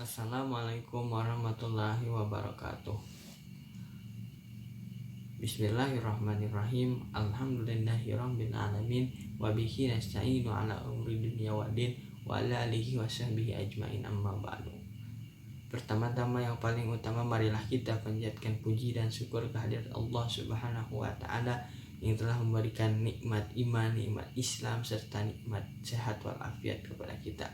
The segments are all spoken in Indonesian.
Assalamualaikum warahmatullahi wabarakatuh. Bismillahirrahmanirrahim. Alhamdulillahirabbil alamin wa bihi nasta'inu ala umuri dunya waddin wa ala alihi washabbihi ajmain, amma ba'du. Pertama-tama yang paling utama, marilah kita panjatkan puji dan syukur kehadirat Allah Subhanahu wa taala yang telah memberikan nikmat iman, nikmat Islam serta nikmat sehat walafiat kepada kita.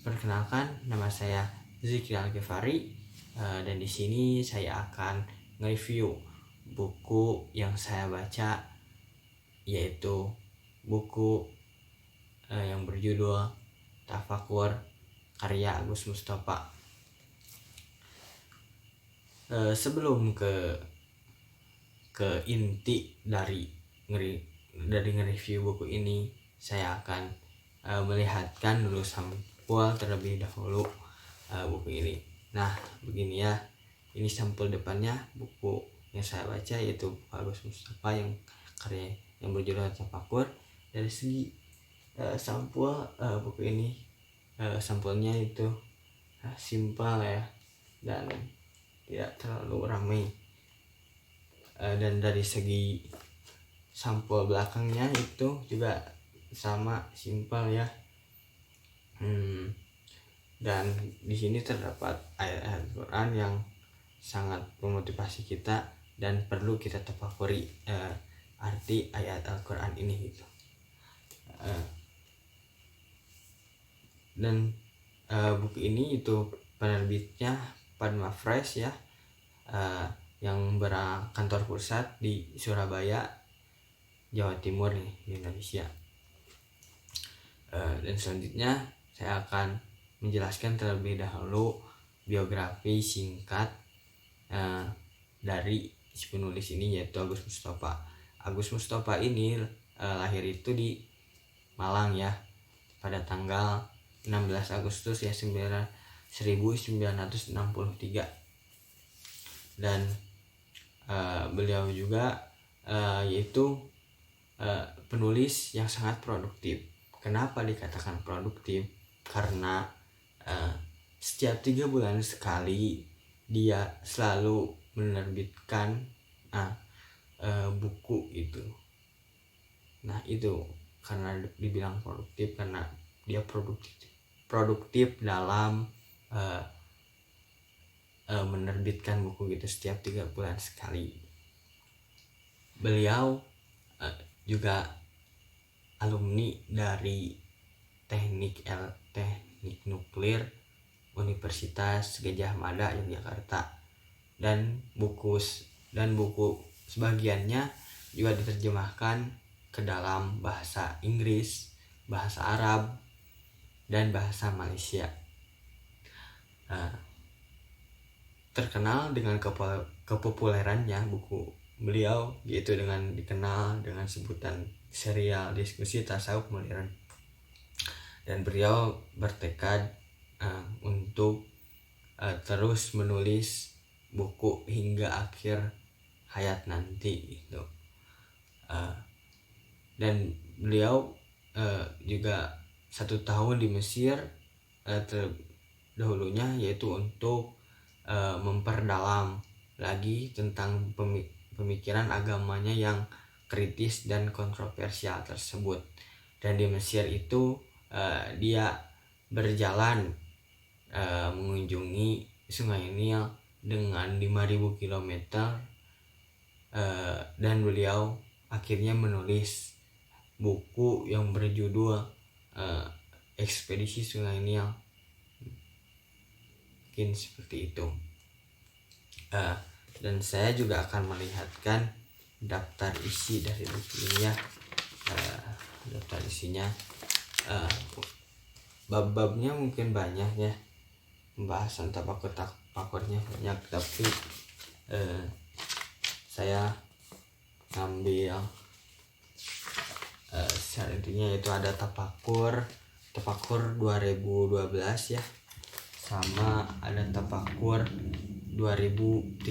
Perkenalkan, nama saya Zikri Al-Ghifari, dan di sini saya akan nge-review buku yang saya baca, yaitu buku yang berjudul Tafakur karya Agus Mustafa. Sebelum ke inti dari nge-review buku ini, saya akan melihatkan dulu sampul terlebih dahulu buku ini. Nah, begini ya, ini sampul depannya buku yang saya baca, yaitu Agus Mustafa yang karya yang berjudul Tafakur. Dari segi sampul buku ini, sampulnya itu simpel ya, dan tidak terlalu ramai. Dan dari segi sampul belakangnya itu juga sama, simpel ya. Dan di sini terdapat ayat-ayat Quran yang sangat memotivasi kita dan perlu kita tafakuri arti ayat Al-Quran ini gitu. Dan buku ini itu penerbitnya Padma Fresh ya, yang berkantor pusat di Surabaya, Jawa Timur nih, di Indonesia. Dan selanjutnya saya akan menjelaskan terlebih dahulu biografi singkat dari si penulis ini, yaitu Agus Mustafa. Agus Mustafa ini lahir itu di Malang ya, pada tanggal 16 Agustus ya 1963. Dan beliau juga yaitu penulis yang sangat produktif. Kenapa dikatakan produktif? Karena setiap 3 bulan sekali dia selalu menerbitkan buku itu. Nah, itu karena dibilang produktif, karena dia produktif dalam menerbitkan buku gitu setiap 3 bulan sekali. Beliau juga alumni dari teknik nuklir Universitas Gadjah Mada Yogyakarta, dan buku sebagiannya juga diterjemahkan ke dalam bahasa Inggris, bahasa Arab, dan bahasa Malaysia. Terkenal dengan kepopulerannya buku beliau, yaitu dikenal dengan sebutan serial diskusi tasawuf modern. Dan beliau bertekad untuk terus menulis buku hingga akhir hayat nanti gitu. Dan beliau juga 1 tahun di Mesir terdahulunya, yaitu untuk memperdalam lagi tentang pemikiran agamanya yang kritis dan kontroversial tersebut. Dan di Mesir itu dia berjalan mengunjungi Sungai Nil dengan 5.000 km, dan beliau akhirnya menulis buku yang berjudul Ekspedisi Sungai Nil, mungkin seperti itu. Dan saya juga akan melihatkan daftar isi dari buku ini ya. Daftar isinya, bab-babnya mungkin banyak ya, pembahasan tafakurnya banyak, tapi saya ngambil intinya itu ada tafakur 2012 ya, sama ada tafakur 2013.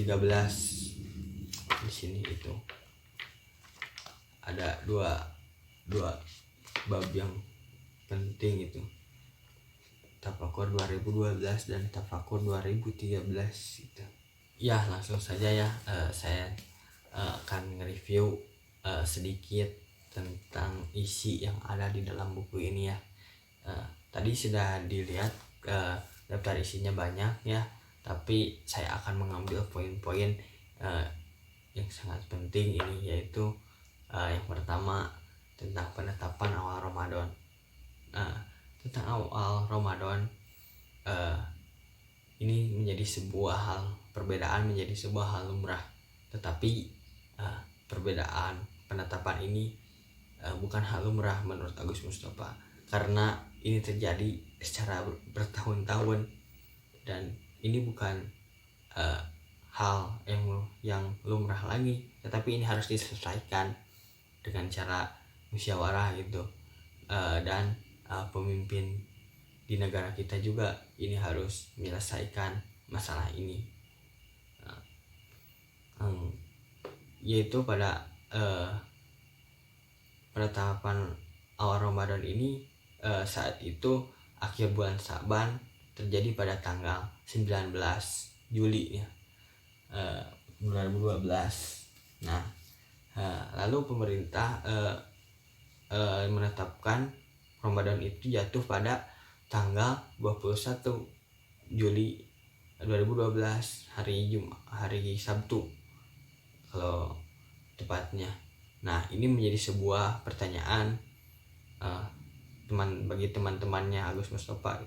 Di sini itu ada dua bab yang penting itu. Tafakur 2012 dan Tafakur 2013 gitu. Ya langsung saja ya, saya akan nge-review sedikit tentang isi yang ada di dalam buku ini ya. Tadi sudah dilihat daftar isinya banyak ya, tapi saya akan mengambil poin-poin yang sangat penting ini, yaitu yang pertama tentang penetapan awal Ramadan. Tentang awal Ramadan ini menjadi sebuah hal, perbedaan menjadi sebuah hal lumrah, tetapi perbedaan penetapan ini bukan hal lumrah menurut Agus Mustafa, karena ini terjadi secara bertahun-tahun dan ini bukan hal yang lumrah lagi, tetapi ini harus diselesaikan dengan cara musyawarah gitu. Dan pemimpin di negara kita juga ini harus menyelesaikan masalah ini, yaitu pada tahapan awal Ramadan ini. Saat itu akhir bulan Sa'ban terjadi pada tanggal 19 Juli ya, 2012. Nah, lalu pemerintah menetapkan Ramadan itu jatuh pada tanggal 21 Juli 2012, hari Sabtu kalau tepatnya. Nah, ini menjadi sebuah pertanyaan bagi teman-temannya Agus Mustafa.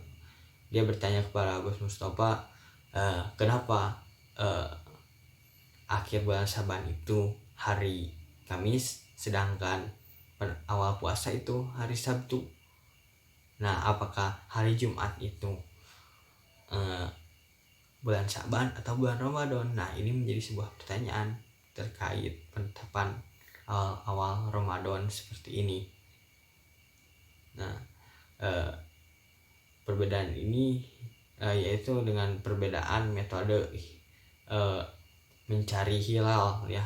Dia bertanya kepada Agus Mustafa, kenapa akhir bulan Sa'ban itu hari Kamis, sedangkan awal puasa itu hari Sabtu. Nah, apakah hari Jumat itu bulan Sa'ban atau bulan Ramadan? Nah, ini menjadi sebuah pertanyaan terkait penetapan awal Ramadan seperti ini. Nah, perbedaan ini yaitu dengan perbedaan metode mencari hilal ya,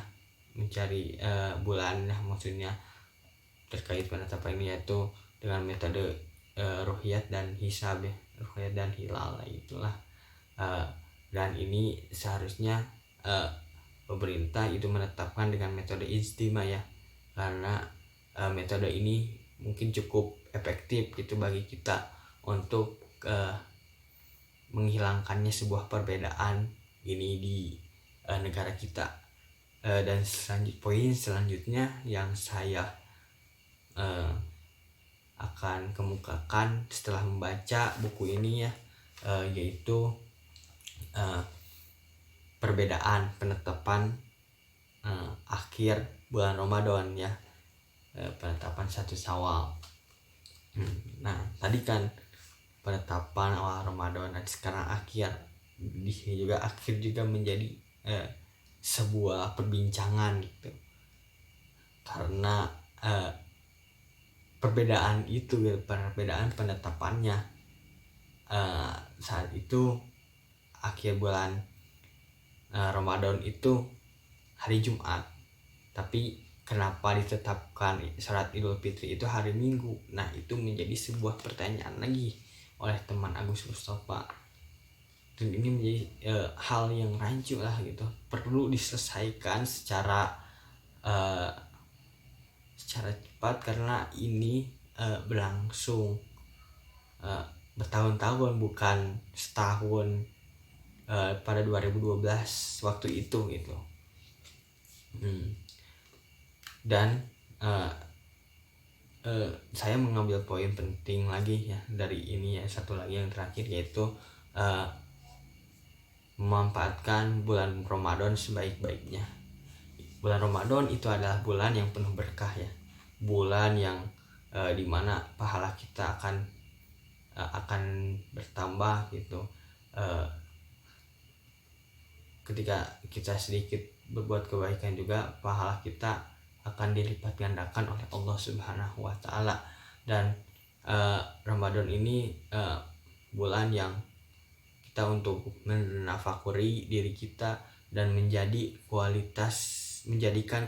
mencari bulan ya, maksudnya terkait penetapan ini, yaitu dengan metode ruhyat dan hisab ya, ruhyat dan hilal itulah. Dan ini seharusnya pemerintah itu menetapkan dengan metode ijtima ya, karena metode ini mungkin cukup efektif gitu bagi kita untuk menghilangkannya sebuah perbedaan ini di negara kita. Dan poin selanjutnya yang saya akan kemukakan setelah membaca buku ini ya, yaitu perbedaan penetapan akhir bulan Ramadan ya, penetapan 1 Syawal. Nah, tadi kan penetapan awal Ramadan dan sekarang akhir. Di sini juga akhir juga menjadi sebuah perbincangan gitu, karena perbedaan penetapannya. Saat itu akhir bulan Ramadan itu hari Jumat, tapi kenapa ditetapkan salat Idul Fitri itu hari Minggu? Nah, itu menjadi sebuah pertanyaan lagi oleh teman Agus Mustafa, dan ini menjadi hal yang rancu lah gitu, perlu diselesaikan secara cepat, karena ini berlangsung bertahun-tahun, bukan setahun pada 2012 waktu itu gitu. Dan saya mengambil poin penting lagi ya dari ini ya, satu lagi yang terakhir, yaitu memanfaatkan bulan Ramadan sebaik-baiknya. Bulan Ramadan itu adalah bulan yang penuh berkah ya, bulan yang dimana pahala kita akan bertambah gitu. Ketika kita sedikit berbuat kebaikan juga, pahala kita akan dilipat gandakan oleh Allah Subhanahu wa Ta'ala. Dan Ramadan ini bulan yang kita untuk menafakuri diri kita dan menjadikan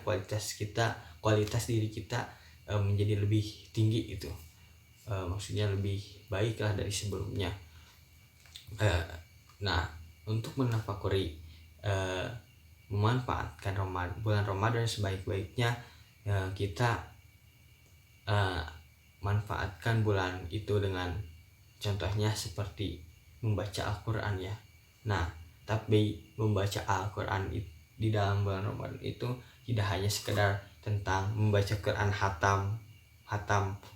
kualitas diri kita menjadi lebih tinggi gitu, maksudnya lebih baiklah dari sebelumnya. Nah, untuk menafakuri memanfaatkan bulan Ramadan sebaik-baiknya, kita manfaatkan bulan itu dengan contohnya seperti membaca Al-Quran ya. Nah, tapi membaca Al-Quran di dalam bulan Ramadan itu tidak hanya sekedar tentang membaca Quran hatam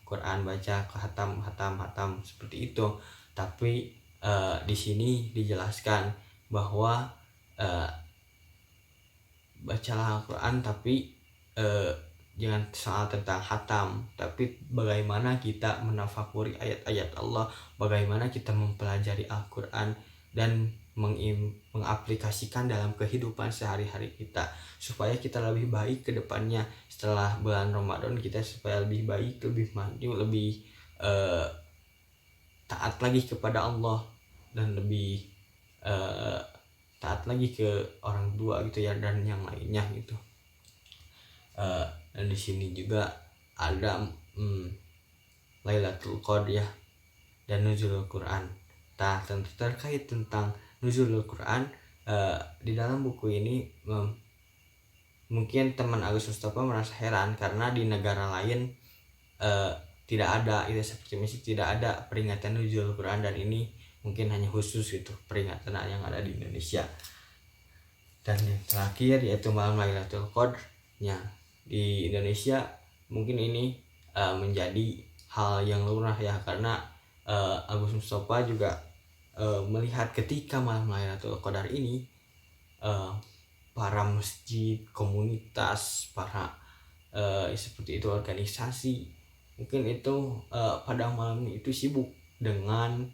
Quran, baca hatam seperti itu, tapi di sini dijelaskan bahwa bacalah Al-Quran tapi jangan soal tentang hatam, tapi bagaimana kita menafakuri ayat-ayat Allah, bagaimana kita mempelajari Al-Quran dan mengaplikasikan dalam kehidupan sehari-hari kita, supaya kita lebih baik ke depannya setelah bulan Ramadan, kita supaya lebih baik, lebih maju, lebih taat lagi kepada Allah, dan lebih taat lagi ke orang tua gitu ya, dan yang lainnya gitu. Dan di sini juga ada Lailatul Qadar ya, dan Nuzulul Quran. Nah, terkait tentang Nuzulul Quran, di dalam buku ini mungkin teman Agus Mustafa merasa heran karena di negara lain tidak ada itu, seperti Mesir tidak ada peringatan Nuzulul Quran, dan ini mungkin hanya khusus gitu peringatan yang ada di Indonesia. Dan yang terakhir yaitu malam Lailatul Qadarnya di Indonesia, mungkin ini menjadi hal yang lumrah ya, karena Agus Mustafa juga melihat ketika malam Lailatul Qadar ini para masjid, komunitas, para seperti itu organisasi, mungkin itu pada malam itu sibuk dengan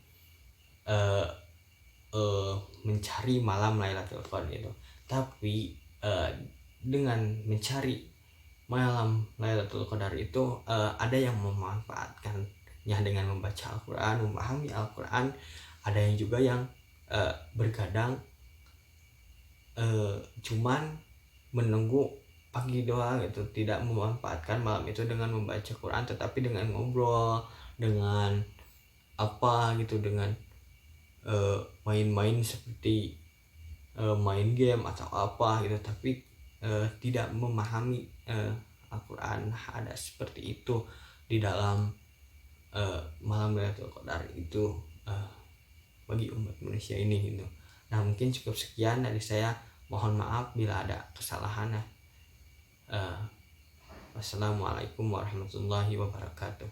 mencari malam Lailatul Qadar itu. Tapi dengan mencari malam Lailatul Qadar itu ada yang memanfaatkannya dengan membaca Al-Quran, memahami Al-Quran. Ada yang juga yang bergadang cuman menunggu pagi doang gitu, tidak memanfaatkan malam itu dengan membaca Quran, tetapi dengan ngobrol, dengan apa gitu, dengan main-main seperti main game atau apa gitu, tapi tidak memahami Al-Quran. Ada seperti itu di dalam malam Lailatul Qadar itu bagi umat Indonesia ini gitu. Nah, mungkin cukup sekian dari saya, mohon maaf bila ada kesalahan. Wassalamualaikum warahmatullahi wabarakatuh.